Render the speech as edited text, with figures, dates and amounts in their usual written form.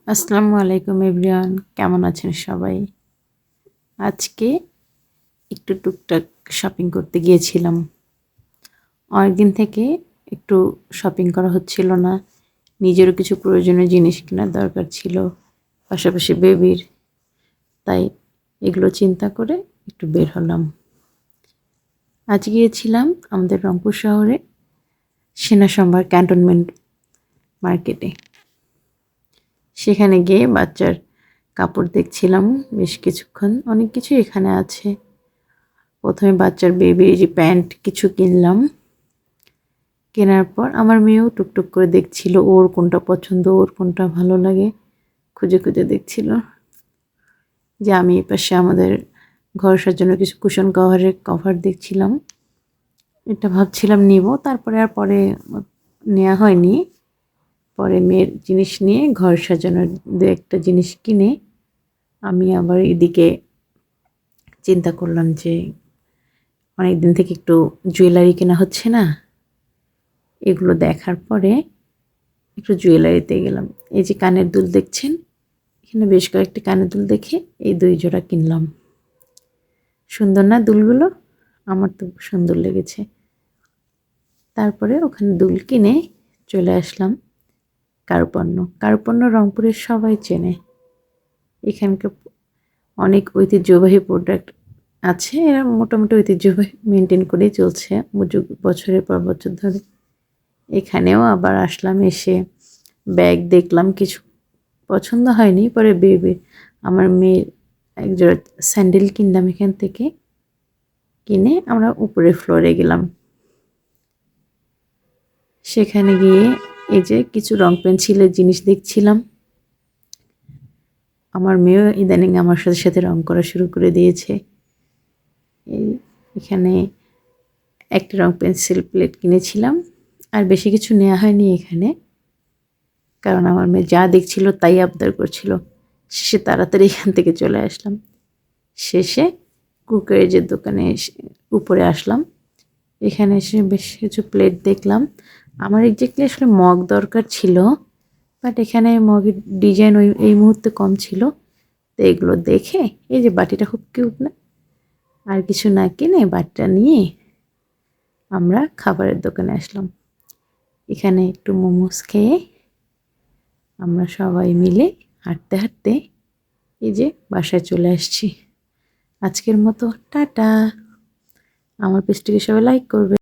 আসসালামু আলাইকুম এভরিওয়ান, কেমন আছেন সবাই? আজকে একটু টুকটাক শপিং করতে গিয়েছিলাম। অনেকদিন থেকে একটু শপিং করা হচ্ছিল না। নিজেরও কিছু প্রয়োজনীয় জিনিস কেনার দরকার ছিল, পাশাপাশি বেবির। তাই এগুলো চিন্তা করে একটু বের হলাম। আজ গিয়েছিলাম আমাদের রংপুর শহরে সেনা সম্ভার ক্যান্টনমেন্ট মার্কেটে। সেখানে গিয়ে বাচ্চার কাপড় দেখছিলাম বেশ কিছুক্ষণ। অনেক কিছু এখানে আছে। প্রথমে বাচ্চার বেবির যে প্যান্ট কিছু কিনলাম। কেনার পর আমার মেয়েও টুকটুক করে দেখছিল ওর কোনটা পছন্দ, ওর কোনটা ভালো লাগে, খুঁজে খুঁজে দেখছিল। যে আমি এপাশে আমাদের ঘর সাজানোর কিছু কুশন কভারের কভার দেখছিলাম। এটা ভাবছিলাম নিব, তারপরে আর পরে নেওয়া হয়নি। পরে মেয়ের জিনিস নিয়ে ঘর সাজানোর দু একটা জিনিস কিনে আমি আবার এদিকে চিন্তা করলাম যে অনেক দিন থেকে একটু জুয়েলারি কেনা হচ্ছে না। এগুলো দেখার পরে একটু জুয়েলারিতে গেলাম। এই যে কানের দুল দেখছেন, এখানে বেশ কয়েকটি কানের দুল দেখে এই 2 জোড়া কিনলাম। সুন্দর না দুলগুলো? আমার তো সুন্দর লেগেছে। তারপরে ওখানে দুল কিনে চলে আসলাম কারুপণ্য। কারুপণ্য রংপুরের সবাই চেনে। এখানকার অনেক ঐতিহ্যবাহী প্রোডাক্ট আছে। এরা মোটামুটি ঐতিহ্যবাহী মেনটেন করেই চলছে বছরের পর বছর ধরে। এখানেও আবার আসলাম, এসে ব্যাগ দেখলাম, কিছু পছন্দ হয়নি। পরে আমার মেয়ের একজোড়া স্যান্ডেল কিনলাম এখান থেকে। কিনে আমরা উপরে ফ্লোরে গেলাম। সেখানে গিয়ে এই যে কিছু রং পেন্সিলের জিনিস দেখছিলাম। আমার মেয়েও ইদানিং আমার সাথে সাথে রং করা শুরু করে দিয়েছে। এখানে একটা রং পেন্সিল প্লেট কিনেছিলাম। আর বেশি কিছু নেওয়া হয়নি এখানে, কারণ আমার মেয়ে যা দেখছিল তাই আবদার করছিল। শেষে তাড়াতাড়ি এখান থেকে চলে আসলাম। শেষে কুকারেজের দোকানে উপরে আসলাম। এখানে এসে বেশ কিছু প্লেট দেখলাম। আমার এক্স্যাক্টলি আসলে মগ দরকার ছিল, বাট এখানে মগের ডিজাইন এই মুহূর্তে কম ছিল। তো এগুলো দেখে এই যে বাটিটা খুব কিউট না, আর কিছু না কিনে বাটিটা নিয়ে আমরা খাবারের দোকানে আসলাম। এখানে একটু মোমোস খেয়ে আমরা সবাই মিলে হাঁটতে হাঁটতে এই যে বাসায় চলে আসছি। আজকের মতো টাটা। আমার পেজটিকে সবাই লাইক করবে।